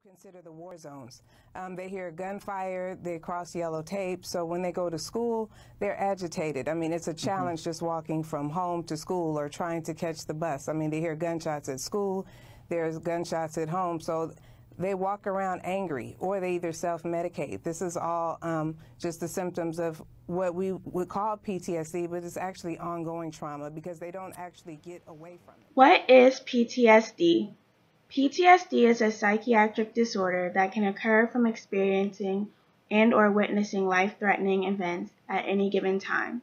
Consider the war zones. They hear gunfire, they cross yellow tape, so when they go to school, they're agitated. I mean, it's a challenge just walking from home to school or trying to catch the bus. I mean, they hear gunshots at school, there's gunshots at home, so they walk around angry, or they either self-medicate. This is all just the symptoms of what we would call PTSD, but it's actually ongoing trauma because they don't actually get away from it. What is PTSD? PTSD is a psychiatric disorder that can occur from experiencing and or witnessing life-threatening events at any given time.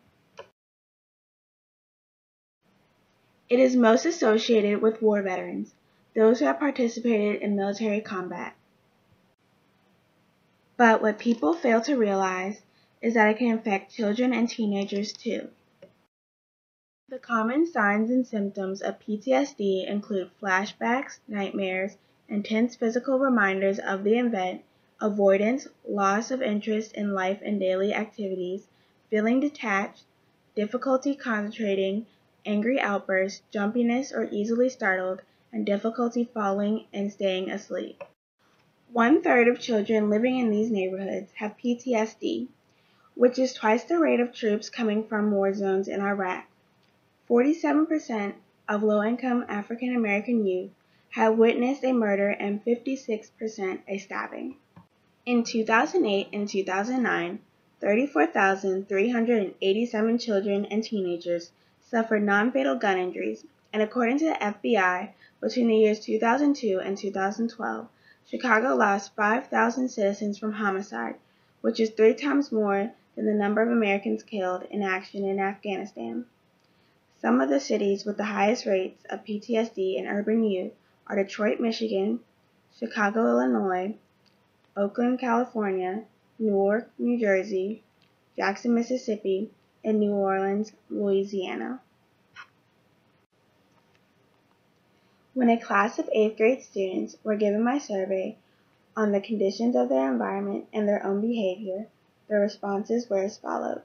It is most associated with war veterans, those who have participated in military combat. But what people fail to realize is that it can affect children and teenagers too. The common signs and symptoms of PTSD include flashbacks, nightmares, intense physical reminders of the event, avoidance, loss of interest in life and daily activities, feeling detached, difficulty concentrating, angry outbursts, jumpiness or easily startled, and difficulty falling and staying asleep. 1/3 of children living in these neighborhoods have PTSD, which is twice the rate of troops coming from war zones in Iraq. 47% of low-income African American youth have witnessed a murder and 56% a stabbing. In 2008 and 2009, 34,387 children and teenagers suffered non-fatal gun injuries, and according to the FBI, between the years 2002 and 2012, Chicago lost 5,000 citizens from homicide, which is 3 times more than the number of Americans killed in action in Afghanistan. Some of the cities with the highest rates of PTSD in urban youth are Detroit, Michigan, Chicago, Illinois, Oakland, California, Newark, New Jersey, Jackson, Mississippi, and New Orleans, Louisiana. When a class of 8th grade students were given my survey on the conditions of their environment and their own behavior, the responses were as follows.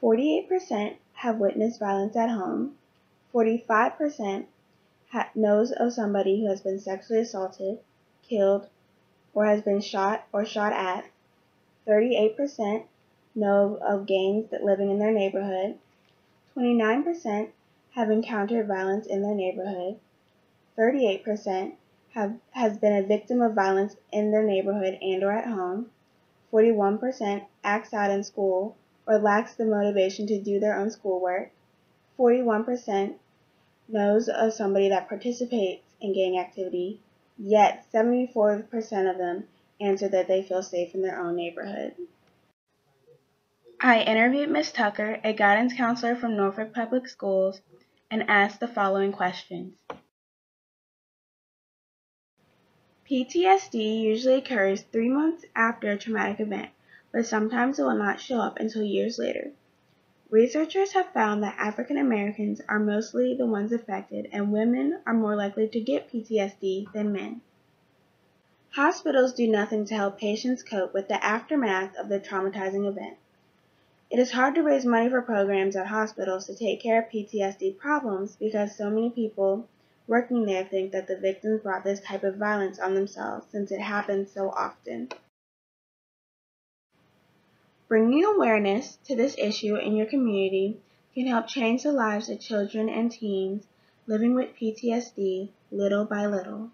48% have witnessed violence at home, 45% knows of somebody who has been sexually assaulted, killed, or has been shot or shot at, 38% know of gangs living in their neighborhood, 29% have encountered violence in their neighborhood, 38% has been a victim of violence in their neighborhood and or at home, 41% acts out in school or lacks the motivation to do their own schoolwork, 41% knows of somebody that participates in gang activity, yet 74% of them answer that they feel safe in their own neighborhood. I interviewed Ms. Tucker, a guidance counselor from Norfolk Public Schools, and asked the following questions. PTSD usually occurs 3 months after a traumatic event, but sometimes it will not show up until years later. Researchers have found that African Americans are mostly the ones affected, and women are more likely to get PTSD than men. Hospitals do nothing to help patients cope with the aftermath of the traumatizing event. It is hard to raise money for programs at hospitals to take care of PTSD problems because so many people working there think that the victims brought this type of violence on themselves since it happens so often. Bringing awareness to this issue in your community can help change the lives of children and teens living with PTSD little by little.